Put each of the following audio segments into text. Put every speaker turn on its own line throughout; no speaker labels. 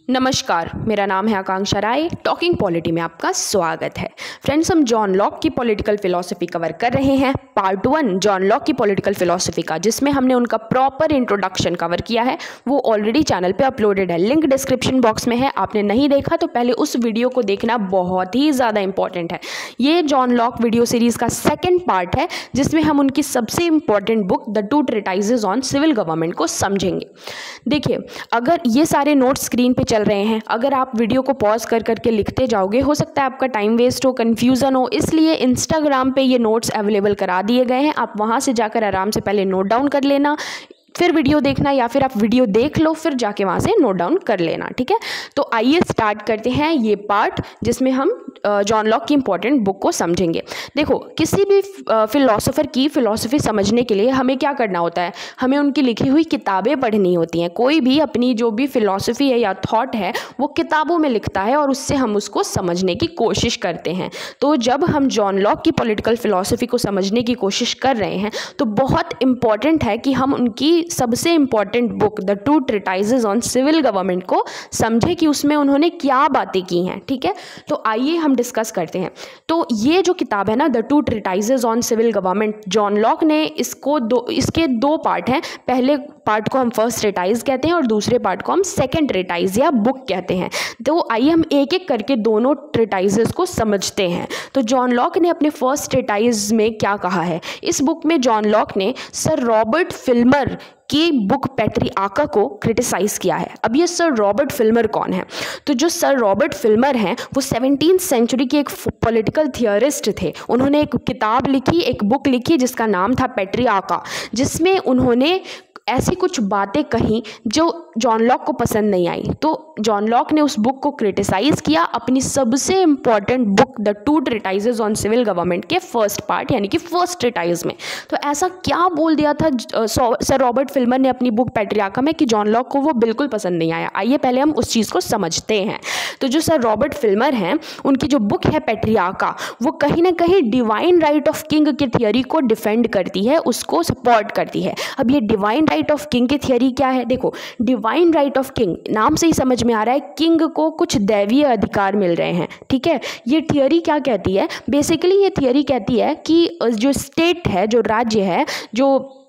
नमस्कार, मेरा नाम है आकांक्षा राय। टॉकिंग पॉलिटी में आपका स्वागत है। फ्रेंड्स, हम जॉन लॉक की पॉलिटिकल फिलॉसफी कवर कर रहे हैं। पार्ट 1 जॉन लॉक की पॉलिटिकल फिलॉसफी का, जिसमें हमने उनका प्रॉपर इंट्रोडक्शन कवर किया है, वो ऑलरेडी चैनल पे अपलोडेड है। लिंक डिस्क्रिप्शन बॉक्स में है। आपने नहीं देखा तो पहले उस वीडियो को देखना, बहुत ही ज़्यादा इंपॉर्टेंट है। ये जॉन लॉक वीडियो सीरीज़ का सेकेंड पार्ट है, जिसमें हम उनकी सबसे important book the two treatises on civil government को समझेंगे। देखिए, अगर ये सारे नोट्स स्क्रीन पे चल रहे हैं, अगर आप वीडियो को पॉज कर करके लिखते जाओगे, हो सकता है आपका टाइम वेस्ट हो, कन्फ्यूज़न हो। इसलिए इंस्टाग्राम पे ये नोट्स अवेलेबल करा दिए गए हैं। आप वहाँ से जाकर आराम से पहले नोट डाउन कर लेना, फिर वीडियो देखना, या फिर आप वीडियो देख लो फिर जाके वहाँ से नोट डाउन कर लेना। ठीक है, तो आइए स्टार्ट करते हैं ये पार्ट, जिसमें हम जॉन लॉक की इंपॉर्टेंट बुक को समझेंगे। देखो, किसी भी फिलोसोफर की फ़िलॉसफी समझने के लिए हमें क्या करना होता है? हमें उनकी लिखी हुई किताबें पढ़नी होती हैं। कोई भी अपनी जो भी फ़िलॉसफी है या थॉट है, वो किताबों में लिखता है और उससे हम उसको समझने की कोशिश करते हैं। तो जब हम जॉन लॉक की पॉलिटिकल फ़िलॉसफी को समझने की कोशिश कर रहे हैं, तो बहुत इंपॉर्टेंट है कि हम उनकी सबसे important book the two treatises on civil government को समझे कि उसमें उन्होंने क्या बातें की हैं। ठीक है, तो आइए हम डिस्कस करते हैं। तो ये जो किताब है ना, the two treatises on civil government, John Locke ने इसके दो पार्ट हैं। पहले पार्ट को हम फर्स्ट ट्रीटाइज कहते हैं और दूसरे पार्ट को हम सेकेंड ट्रीटाइज या बुक कहते हैं। तो आइए हम एक एक करके दोनों ट्रीटाइजेस को समझते हैं। तो जॉन लॉक ने अपने फर्स्ट ट्रीटाइज में क्या कहा है? इस बुक में जॉन लॉक ने सर रॉबर्ट फिल्मर की बुक पैट्रियार्का को क्रिटिसाइज़ किया है। अब ये सर रॉबर्ट फिल्मर कौन है? तो जो सर रॉबर्ट फिल्मर हैं, वो 17th सेंचुरी के एक पॉलिटिकल थियरिस्ट थे। उन्होंने एक किताब लिखी, एक बुक लिखी, जिसका नाम था पैट्रियार्का, जिसमें उन्होंने ऐसी कुछ बातें कहीं जो जॉन लॉक को पसंद नहीं आई। तो जॉन लॉक ने उस बुक को क्रिटिसाइज़ किया अपनी सबसे important book the two treatises on civil government के फर्स्ट पार्ट, यानी कि फर्स्ट ट्रीटाइज में। तो ऐसा क्या बोल दिया था सर रॉबर्ट फिल्मर ने अपनी बुक पैट्रियार्का में कि जॉन लॉक को वो बिल्कुल पसंद नहीं आया? आइए पहले हम उस चीज़ को समझते हैं। तो जो सर रॉबर्ट फिल्मर हैं, उनकी जो बुक है पैट्रियार्का, वो कहीं ना कहीं डिवाइन राइट ऑफ किंग की थियरी को डिफेंड करती है, उसको सपोर्ट करती है। अब ये डिवाइन राइट ऑफ किंग की थियरी क्या है? देखो, डिवाइन राइट ऑफ किंग नाम से ही समझ में आ रहा है, किंग को कुछ दैवीय अधिकार मिल रहे हैं। ठीक है, ये थियरी क्या कहती है? बेसिकली ये थियरी कहती है कि जो स्टेट है, जो राज्य है, जो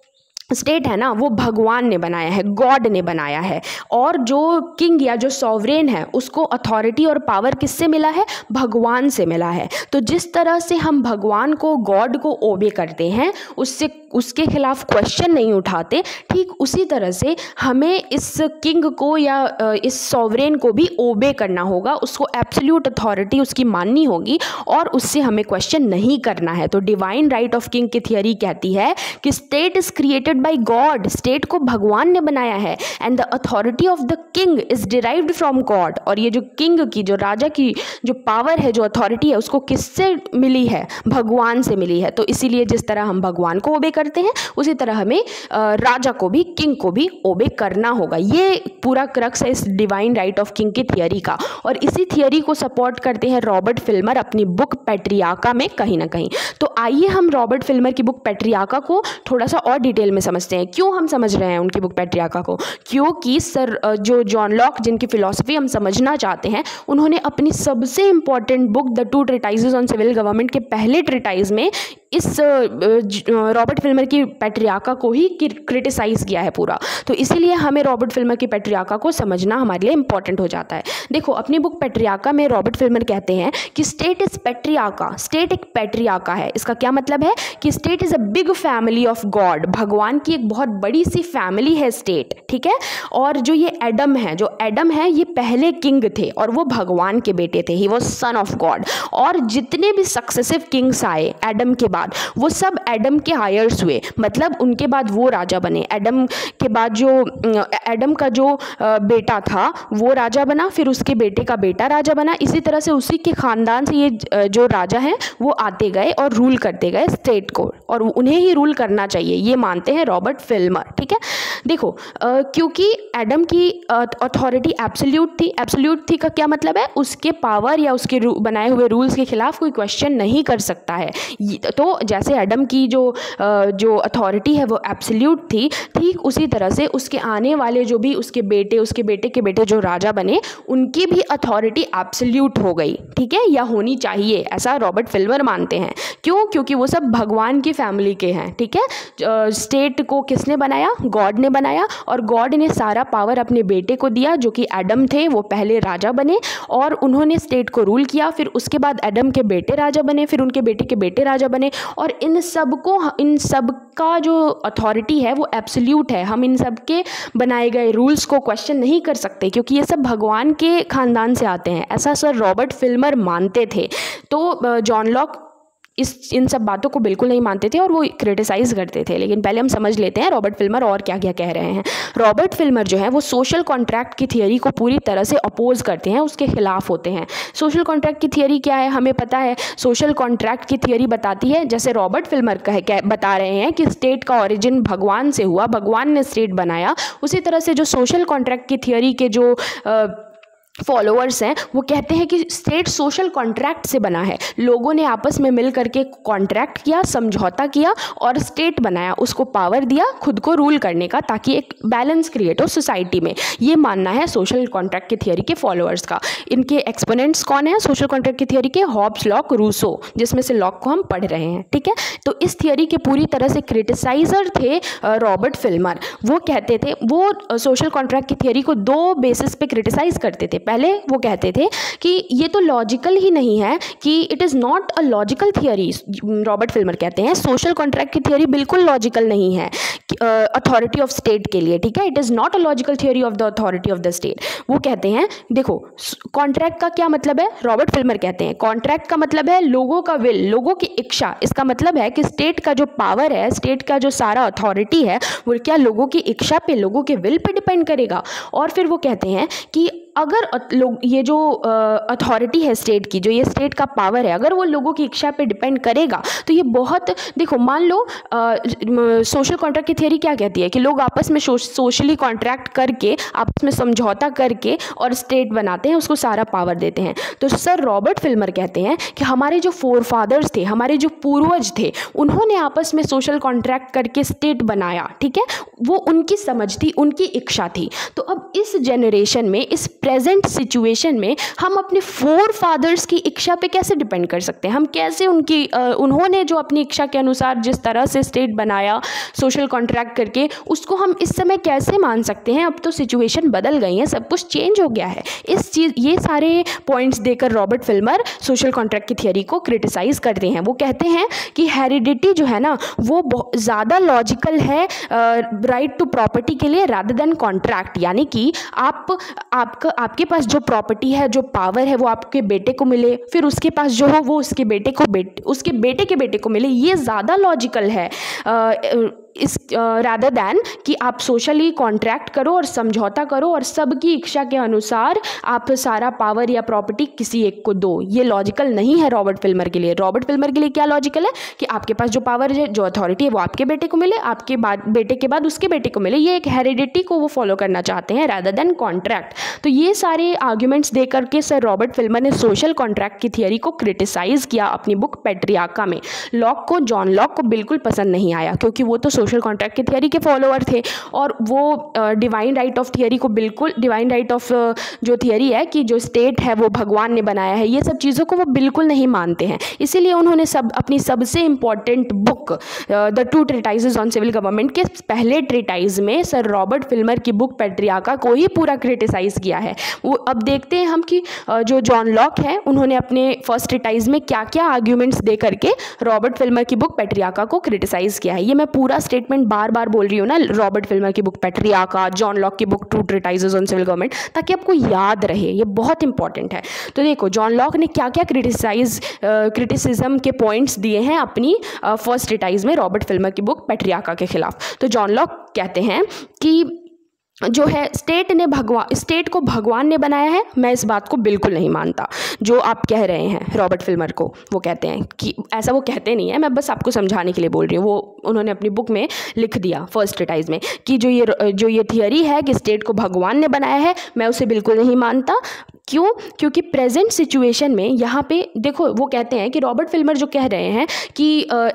स्टेट है ना, वो भगवान ने बनाया है, गॉड ने बनाया है। और जो किंग या जो सॉवरेन है, उसको अथॉरिटी और पावर किससे मिला है? भगवान से मिला है। तो जिस तरह से हम भगवान को, गॉड को ओबे करते हैं, उसके खिलाफ क्वेश्चन नहीं उठाते, ठीक उसी तरह से हमें इस किंग को या इस सॉवरेन को भी ओबे करना होगा। उसको एब्सोल्यूट अथॉरिटी उसकी माननी होगी और उससे हमें क्वेश्चन नहीं करना है। तो डिवाइन राइट ऑफ किंग की थियरी कहती है कि state is created by God, state को भगवान ने बनाया है, and the authority of the king is derived from God. और ये जो किंग की, जो राजा की जो पावर है, जो अथॉरिटी है, उसको किससे मिली है? भगवान से मिली है। तो इसीलिए जिस तरह हम भगवान को ओबे करते हैं, उसी तरह हमें राजा को भी, किंग को भी ओबे करना होगा। ये पूरा क्रक्स है इस डिवाइन राइट ऑफ किंग की थियरी का, और इसी थियरी को सपोर्ट करते हैं रॉबर्ट फिल्मर अपनी बुक पैट्रियार्का में कहीं ना कहीं। तो आइए हम रॉबर्ट फिल्मर की बुक पैट्रियार्का को थोड़ा सा और डिटेल में समझते हैं। क्यों हम समझ रहे हैं उनकी बुक पैट्रियार्का को? क्योंकि सर जो जॉन लॉक, जिनकी फिलॉसफी हम समझना चाहते हैं, उन्होंने अपनी सबसे important book the two treatises on civil government के पहले ट्रीटाइज में इस रॉबर्ट फिल्मर की पैट्रियार्का को ही क्रिटिसाइज़ किया है पूरा। तो इसीलिए हमें रॉबर्ट फिल्मर की पैट्रियार्का को समझना हमारे लिए इंपॉर्टेंट हो जाता है। देखो, अपनी बुक पैट्रियार्का में रॉबर्ट फिल्मर कहते हैं कि स्टेट इज पैट्रियार्का, स्टेट एक पैट्रियार्का है। इसका क्या मतलब है? कि state is a big family of God, भगवान की एक बहुत बड़ी सी फैमिली है स्टेट। ठीक है, और जो ये एडम है, जो एडम है, ये पहले किंग थे और वो भगवान के बेटे थे, he was son of God. और जितने भी सक्सेसिव किंग्स आए एडम के बाद, वो सब एडम के हायर्स हुए, मतलब उनके बाद वो राजा बने। एडम के बाद जो एडम का जो बेटा था वो राजा बना, फिर उसके बेटे का बेटा राजा बना। इसी तरह से उसी के ख़ानदान से ये जो राजा हैं वो आते गए और रूल करते गए स्टेट को। और उन्हें ही रूल करना चाहिए, ये मानते हैं रॉबर्ट फिल्मर। ठीक है, देखो क्योंकि एडम की अथॉरिटी एब्सोल्यूट थी का क्या मतलब है, उसके पावर या उसके बनाए हुए रूल्स के खिलाफ कोई क्वेश्चन नहीं कर सकता है। तो जैसे एडम की जो अथॉरिटी है वो एब्सोल्यूट थी, ठीक उसी तरह से उसके आने वाले जो भी उसके बेटे के बेटे जो राजा बने, उनकी भी अथॉरिटी एब्सोल्यूट हो गई। ठीक है, या होनी चाहिए, ऐसा रॉबर्ट फिल्मर मानते हैं। क्यों? क्योंकि वो सब भगवान की फैमिली के हैं। ठीक है, स्टेट को किसने बनाया? गॉड ने बनाया, और गॉड ने सारा पावर अपने बेटे को दिया जो कि एडम थे। वो पहले राजा बने और उन्होंने स्टेट को रूल किया, फिर उसके बाद एडम के बेटे राजा बने, फिर उनके बेटे के बेटे राजा बने, और इन सब का जो अथॉरिटी है वो एब्सोल्यूट है। हम इन सब के बनाए गए रूल्स को क्वेश्चन नहीं कर सकते क्योंकि ये सब भगवान के खानदान से आते हैं, ऐसा सर रॉबर्ट फिल्मर मानते थे। तो जॉन लॉक इन सब बातों को बिल्कुल नहीं मानते थे और वो क्रिटिसाइज़ करते थे। लेकिन पहले हम समझ लेते हैं रॉबर्ट फिल्मर और क्या क्या कह रहे हैं। रॉबर्ट फिल्मर जो है वो सोशल कॉन्ट्रैक्ट की थियरी को पूरी तरह से अपोज करते हैं, उसके खिलाफ होते हैं। सोशल कॉन्ट्रैक्ट की थियरी क्या है हमें पता है। सोशल कॉन्ट्रैक्ट की थियरी बताती है, जैसे रॉबर्ट फिल्मर बता रहे हैं कि स्टेट का ओरिजिन भगवान से हुआ, भगवान ने स्टेट बनाया, उसी तरह से जो सोशल कॉन्ट्रैक्ट की थियरी के जो फॉलोअर्स हैं वो कहते हैं कि स्टेट सोशल कॉन्ट्रैक्ट से बना है। लोगों ने आपस में मिल करके कॉन्ट्रैक्ट किया, समझौता किया और स्टेट बनाया, उसको पावर दिया खुद को रूल करने का, ताकि एक बैलेंस क्रिएट हो सोसाइटी में। ये मानना है सोशल कॉन्ट्रैक्ट की थियरी के फॉलोअर्स का। इनके एक्सपोनेंट्स कौन है सोशल कॉन्ट्रैक्ट की थियरी के? हॉब्स, लॉक, रूसो, जिसमें से लॉक को हम पढ़ रहे हैं। ठीक है, तो इस थियरी के पूरी तरह से क्रिटिसाइजर थे रॉबर्ट फिल्मर। वो कहते थे, वो सोशल कॉन्ट्रैक्ट की थियरी को दो बेसिस पे क्रिटिसाइज करते थे। पहले वो कहते थे कि ये तो लॉजिकल ही नहीं है, कि it is not a logical theory. Robert Filmer कहते हैं सोशल कॉन्ट्रैक्ट की थियरी बिल्कुल लॉजिकल नहीं है अथॉरिटी ऑफ स्टेट के लिए। ठीक है, it is not a logical theory of the authority of the state. वो कहते हैं देखो कॉन्ट्रैक्ट का क्या मतलब है। रॉबर्ट फिल्मर कहते हैं कॉन्ट्रैक्ट का मतलब है लोगों का विल, लोगों की इच्छा। इसका मतलब है कि स्टेट का जो पावर है, स्टेट का जो सारा अथॉरिटी है, वो क्या लोगों की इच्छा पे, लोगों के विल पे डिपेंड करेगा। और फिर वो कहते हैं कि अगर लोग ये जो अथॉरिटी है स्टेट की, जो ये स्टेट का पावर है, अगर वो लोगों की इच्छा पे डिपेंड करेगा तो ये बहुत, देखो मान लो सोशल कॉन्ट्रैक्ट की थियरी क्या कहती है कि लोग आपस में सोशली कॉन्ट्रैक्ट करके, आपस में समझौता करके और स्टेट बनाते हैं, उसको सारा पावर देते हैं। तो सर रॉबर्ट फिल्मर कहते हैं कि हमारे जो फोरफादर्स थे, हमारे जो पूर्वज थे, उन्होंने आपस में सोशल कॉन्ट्रैक्ट करके स्टेट बनाया। ठीक है, वो उनकी समझ थी, उनकी इच्छा थी। तो अब इस जनरेशन में, इस प्रेजेंट सिचुएशन में हम अपने फोर फादर्स की इच्छा पे कैसे डिपेंड कर सकते हैं? हम कैसे उन्होंने जो अपनी इच्छा के अनुसार जिस तरह से स्टेट बनाया सोशल कॉन्ट्रैक्ट करके, उसको हम इस समय कैसे मान सकते हैं? अब तो सिचुएशन बदल गई है, सब कुछ चेंज हो गया है। ये सारे पॉइंट्स देकर रॉबर्ट फिल्मर सोशल कॉन्ट्रैक्ट की थियरी को क्रिटिसाइज करते हैं। वो कहते हैं कि हेरिडिटी जो है ना वो बहुत ज़्यादा लॉजिकल है राइट टू प्रॉपर्टी के लिए रादर देन कॉन्ट्रैक्ट। यानी कि आपके पास जो प्रॉपर्टी है, जो पावर है, वो आपके बेटे को मिले, फिर उसके पास जो हो वो उसके बेटे के बेटे को मिले, ये ज़्यादा लॉजिकल है इस रादर दैन कि आप सोशली कॉन्ट्रैक्ट करो और समझौता करो और सबकी इच्छा के अनुसार आप सारा पावर या प्रॉपर्टी किसी एक को दो। ये लॉजिकल नहीं है रॉबर्ट फिल्मर के लिए। रॉबर्ट फिल्मर के लिए क्या लॉजिकल है कि आपके पास जो पावर है, जो अथॉरिटी है, वो आपके बेटे को मिले, आपके बेटे के बाद उसके बेटे को मिले। ये एक हेरिडिटी को वो फॉलो करना चाहते हैं रादर देन कॉन्ट्रैक्ट। तो ये सारे आर्ग्यूमेंट्स दे करके सर रॉबर्ट फिल्मर ने सोशल कॉन्ट्रैक्ट की थियरी को क्रिटिसाइज किया अपनी बुक पैट्रियार्का में। जॉन लॉक को बिल्कुल पसंद नहीं आया क्योंकि वो तो सोशल कॉन्ट्रैक्ट की थियरी के फॉलोअर थे और वो डिवाइन राइट ऑफ थियरी को बिल्कुल, डिवाइन राइट ऑफ जो थियरी है कि जो स्टेट है वो भगवान ने बनाया है, ये सब चीज़ों को वो बिल्कुल नहीं मानते हैं। इसीलिए उन्होंने अपनी सबसे important book the two treatises on civil government के पहले ट्रीटाइज में सर रॉबर्ट फिल्मर की बुक पैट्रियार्का को ही पूरा क्रिटिसाइज किया है। वो अब देखते हैं हम कि जो जॉन लॉक है उन्होंने अपने फर्स्ट ट्रीटाइज में क्या क्या आर्ग्यूमेंट्स दे करके रॉबर्ट फिल्मर की बुक पैट्रियार्का को क्रिटिसाइज किया है। ये मैं पूरा स्टेटमेंट बार बार बोल रही हूँ ना, रॉबर्ट फिल्मर की बुक पैट्रियार्का, जॉन लॉक की book two treatises on civil government, ताकि आपको याद रहे, ये बहुत इंपॉर्टेंट है। तो देखो जॉन लॉक ने क्या क्या क्रिटिसिज्म के पॉइंट्स दिए हैं अपनी फर्स्ट ट्रीटाइज में रॉबर्ट फिल्मर की बुक पैट्रियार्का के खिलाफ। तो जॉन लॉक कहते हैं कि जो है स्टेट को भगवान ने बनाया है, मैं इस बात को बिल्कुल नहीं मानता। जो आप कह रहे हैं रॉबर्ट फिल्मर को, वो कहते हैं कि ऐसा वो कहते नहीं है, मैं बस आपको समझाने के लिए बोल रही हूँ। वो उन्होंने अपनी बुक में लिख दिया फर्स्ट ट्रीटाइज में कि जो ये थियरी है कि स्टेट को भगवान ने बनाया है, मैं उसे बिल्कुल नहीं मानता। क्यों? क्योंकि प्रेजेंट सिचुएशन में यहाँ पे देखो, वो कहते हैं कि रॉबर्ट फिल्मर जो कह रहे हैं कि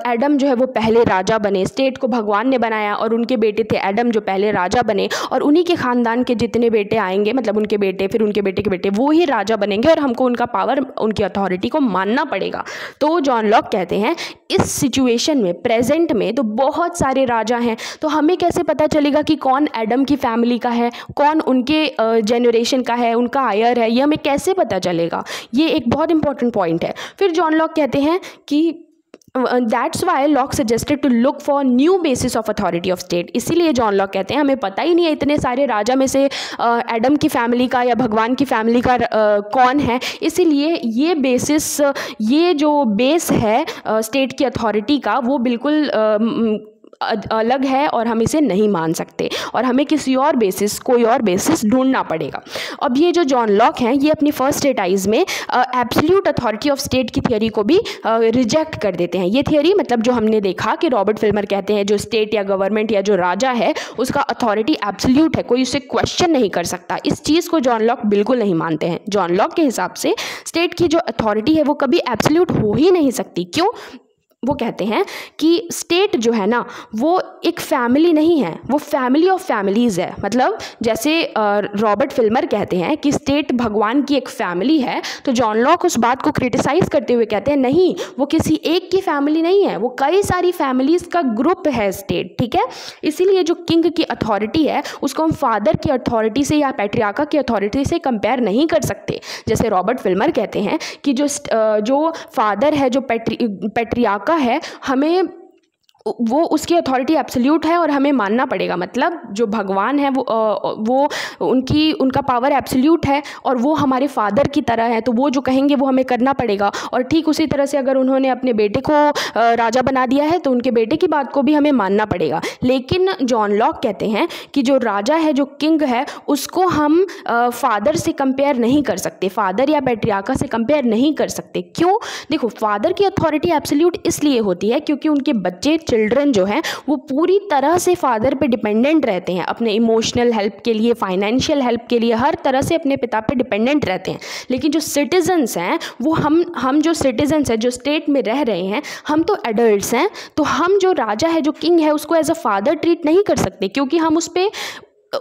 एडम जो है वो पहले राजा बने, स्टेट को भगवान ने बनाया और उनके बेटे थे एडम जो पहले राजा बने, और उन्हीं के ख़ानदान के जितने बेटे आएंगे, मतलब उनके बेटे फिर उनके बेटे के बेटे, वो ही राजा बनेंगे और हमको उनका पावर, उनकी अथॉरिटी को मानना पड़ेगा। तो जॉन लॉक कहते हैं इस सिचुएशन में, प्रेजेंट में तो बहुत सारे राजा हैं, तो हमें कैसे पता चलेगा कि कौन एडम की फैमिली का है, कौन उनके जेनरेशन का है, उनका आयर है, ये हमें कैसे पता चलेगा? ये एक बहुत इंपॉर्टेंट पॉइंट है। फिर जॉन लॉक कहते हैं कि that's why Locke suggested to look for new basis of authority of state. इसीलिए जॉन लॉक कहते हैं हमें पता ही नहीं है इतने सारे राजा में से एडम की फैमिली का या भगवान की फैमिली का कौन है, इसीलिए ये बेसिस, ये जो बेस है स्टेट की अथॉरिटी का, वो बिल्कुल अलग है और हम इसे नहीं मान सकते और हमें किसी और बेसिस, कोई और बेसिस ढूंढना पड़ेगा। अब ये जो जॉन लॉक हैं, ये अपनी फर्स्ट ट्रीटाइज में एब्सोल्यूट अथॉरिटी ऑफ स्टेट की थियरी को भी रिजेक्ट कर देते हैं। ये थियरी, मतलब जो हमने देखा कि रॉबर्ट फिल्मर कहते हैं जो स्टेट या गवर्नमेंट या जो राजा है उसका अथॉरिटी एब्सोल्यूट है, कोई उसे क्वेश्चन नहीं कर सकता, इस चीज़ को जॉन लॉक बिल्कुल नहीं मानते हैं। जॉन लॉक के हिसाब से स्टेट की जो अथॉरिटी है वो कभी एब्सोल्यूट हो ही नहीं सकती। क्यों? वो कहते हैं कि स्टेट जो है ना वो एक फैमिली नहीं है, वो फैमिली ऑफ फैमिलीज़ है। मतलब जैसे रॉबर्ट फिल्मर कहते हैं कि स्टेट भगवान की एक फैमिली है, तो जॉन लॉक उस बात को क्रिटिसाइज़ करते हुए कहते हैं नहीं, वो किसी एक की फैमिली नहीं है, वो कई सारी फैमिलीज़ का ग्रुप है स्टेट, ठीक है। इसीलिए जो किंग की अथॉरिटी है उसको हम फादर की अथॉरिटी से या पैट्रियार्का की अथॉरिटी से कंपेयर नहीं कर सकते। जैसे रॉबर्ट फिल्मर कहते हैं कि जो फादर है, जो पैट्रियार्का है, हमें वो उसकी अथॉरिटी एब्सोल्यूट है और हमें मानना पड़ेगा। मतलब जो भगवान है वो उनका पावर एब्सोल्यूट है और वो हमारे फादर की तरह है, तो वो जो कहेंगे वो हमें करना पड़ेगा। और ठीक उसी तरह से अगर उन्होंने अपने बेटे को राजा बना दिया है तो उनके बेटे की बात को भी हमें मानना पड़ेगा। लेकिन जॉन लॉक कहते हैं कि जो राजा है, जो किंग है, उसको हम फादर से कंपेयर नहीं कर सकते, फादर या पैट्रियार्का से कंपेयर नहीं कर सकते। क्यों? देखो, फादर की अथॉरिटी एब्सोल्यूट इसलिए होती है क्योंकि उनके बच्चे, चिल्ड्रन जो हैं वो पूरी तरह से फादर पे डिपेंडेंट रहते हैं, अपने इमोशनल हेल्प के लिए, फाइनेंशियल हेल्प के लिए, हर तरह से अपने पिता पे डिपेंडेंट रहते हैं। लेकिन जो सिटीजन्स हैं, वो हम जो सिटीजन्स हैं, जो स्टेट में रह रहे हैं, हम तो एडल्ट्स हैं, तो हम जो राजा है, जो किंग है, उसको एज अ फादर ट्रीट नहीं कर सकते क्योंकि हम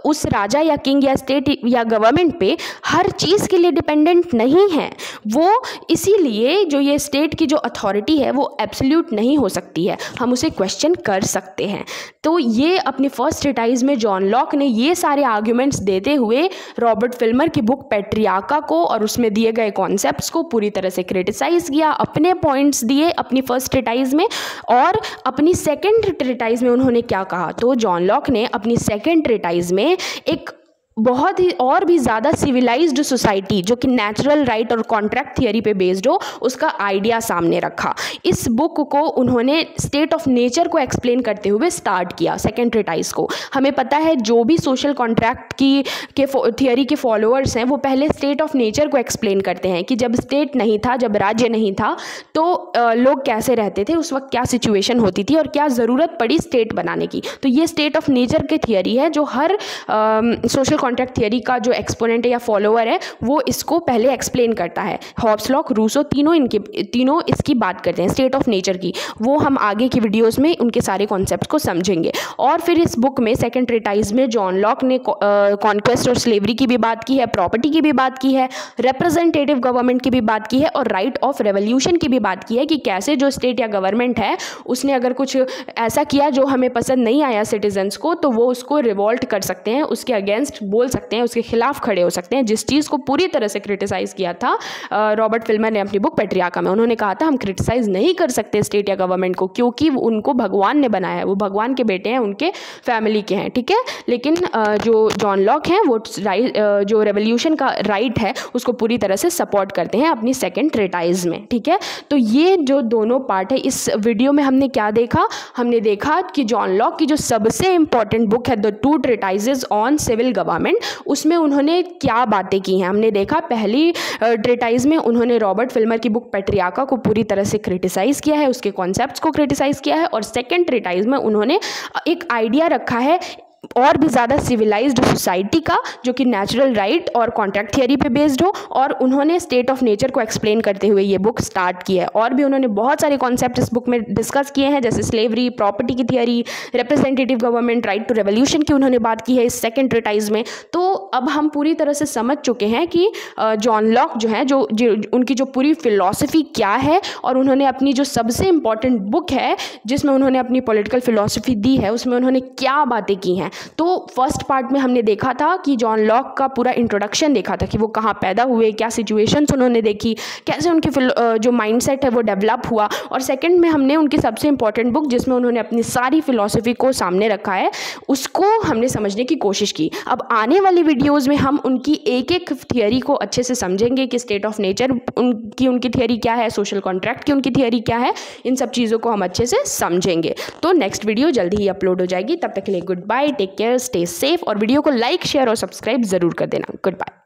उस राजा या किंग या स्टेट या गवर्नमेंट पे हर चीज़ के लिए डिपेंडेंट नहीं है। वो इसीलिए जो ये स्टेट की जो अथॉरिटी है वो एब्सोल्यूट नहीं हो सकती है, हम उसे क्वेश्चन कर सकते हैं। तो ये अपनी फर्स्ट ट्रीटाइज में जॉन लॉक ने ये सारे आर्ग्यूमेंट्स देते हुए रॉबर्ट फिल्मर की बुक पैट्रियार्का को और उसमें दिए गए कॉन्सेप्ट्स को पूरी तरह से क्रिटिसाइज़ किया, अपने पॉइंट्स दिए अपनी फर्स्ट ट्रीटाइज में। और अपनी सेकेंड ट्रीटाइज में उन्होंने क्या कहा, तो जॉन लॉक ने अपनी सेकेंड ट्रीटाइज में एक बहुत ही और भी ज़्यादा सिविलाइज्ड सोसाइटी जो कि नेचुरल राइट और कॉन्ट्रैक्ट थियरी पे बेस्ड हो, उसका आइडिया सामने रखा। इस बुक को उन्होंने स्टेट ऑफ नेचर को एक्सप्लेन करते हुए स्टार्ट किया सेकेंड ट्रीटाइज को। हमें पता है जो भी सोशल कॉन्ट्रैक्ट के थियरी के फॉलोअर्स हैं वो पहले स्टेट ऑफ नेचर को एक्सप्लेन करते हैं कि जब स्टेट नहीं था, जब राज्य नहीं था, तो लोग कैसे रहते थे, उस वक्त क्या सिचुएशन होती थी और क्या ज़रूरत पड़ी स्टेट बनाने की। तो ये स्टेट ऑफ नेचर की थियरी है जो हर सोशल कॉन्ट्रैक्ट थियरी का जो एक्सपोनेंट है या फॉलोअर है वो इसको पहले एक्सप्लेन करता है। हॉब्स, लॉक, रूसो तीनों इसकी बात करते हैं स्टेट ऑफ नेचर की। वो हम आगे की वीडियोस में उनके सारे कॉन्सेप्ट को समझेंगे। और फिर इस बुक में सेकेंड ट्रीटाइज में जॉन लॉक ने कॉन्क्वेस्ट और स्लेवरी की भी बात की है, प्रॉपर्टी की भी बात की है, रिप्रेजेंटेटिव गवर्नमेंट की भी बात की है और राइट ऑफ रेवोल्यूशन की भी बात की है कि कैसे जो स्टेट या गवर्नमेंट है उसने अगर कुछ ऐसा किया जो हमें पसंद नहीं आया सिटीजन्स को, तो वो उसको रिवॉल्ट कर सकते हैं, उसके अगेंस्ट बोल बोल सकते हैं, उसके खिलाफ खड़े हो सकते हैं, जिस चीज़ को पूरी तरह से क्रिटिसाइज़ किया था रॉबर्ट फिल्मर ने अपनी बुक पैट्रियार्का में। उन्होंने कहा था हम क्रिटिसाइज़ नहीं कर सकते स्टेट या गवर्नमेंट को, क्योंकि उनको भगवान ने बनाया है, वो भगवान के बेटे हैं, उनके फैमिली के हैं, ठीक है। लेकिन जो जॉन लॉक हैं वो जो रेवोल्यूशन का राइट है उसको पूरी तरह से सपोर्ट करते हैं अपनी सेकेंड ट्रेटाइज में, ठीक है। तो ये जो दोनों पार्ट है, इस वीडियो में हमने क्या देखा, हमने देखा कि जॉन लॉक की जो सबसे इंपॉर्टेंट बुक है the two treatises on civil government, उसमें उन्होंने क्या बातें की हैं। हमने देखा पहली ट्रेटाइज में उन्होंने रॉबर्ट फिल्मर की बुक पैट्रियार्का को पूरी तरह से क्रिटिसाइज़ किया है, उसके कॉन्सेप्ट्स को क्रिटिसाइज़ किया है, और सेकेंड ट्रेटाइज में उन्होंने एक आइडिया रखा है और भी ज़्यादा सिविलाइज्ड सोसाइटी का, जो कि नेचुरल राइट और कॉन्ट्रैक्ट थियरी पे बेस्ड हो, और उन्होंने स्टेट ऑफ नेचर को एक्सप्लेन करते हुए ये बुक स्टार्ट की है। और भी उन्होंने बहुत सारे कॉन्सेप्ट इस बुक में डिस्कस किए हैं, जैसे स्लेवरी, प्रॉपर्टी की theory, representative government, right to revolution की उन्होंने बात की है इस सेकेंड ट्रेटाइज में। तो अब हम पूरी तरह से समझ चुके हैं कि जॉन लॉक जो है, जो उनकी जो पूरी फिलॉसफी क्या है, और उन्होंने अपनी जो सबसे इंपॉर्टेंट बुक है जिसमें उन्होंने अपनी पॉलिटिकल फिलॉसफी दी है, उसमें उन्होंने क्या बातें की हैं। तो फर्स्ट पार्ट में हमने देखा था कि जॉन लॉक का पूरा इंट्रोडक्शन देखा था कि वो कहाँ पैदा हुए, क्या सिचुएशंस उन्होंने देखी, कैसे उनकी जो माइंडसेट है वो डेवलप हुआ। और सेकंड में हमने उनकी सबसे इंपॉर्टेंट बुक जिसमें उन्होंने अपनी सारी फिलॉसफी को सामने रखा है, उसको हमने समझने की कोशिश की। अब आने वाली वीडियोज़ में हम उनकी एक एक थियरी को अच्छे से समझेंगे कि स्टेट ऑफ नेचर उनकी थियरी क्या है, सोशल कॉन्ट्रैक्ट की उनकी थियरी क्या है, इन सब चीज़ों को हम अच्छे से समझेंगे। तो नेक्स्ट वीडियो जल्दी ही अपलोड हो जाएगी, तब तक के लिए goodbye, take care, stay safe, और वीडियो को लाइक, शेयर और सब्सक्राइब जरूर कर देना। Good bye.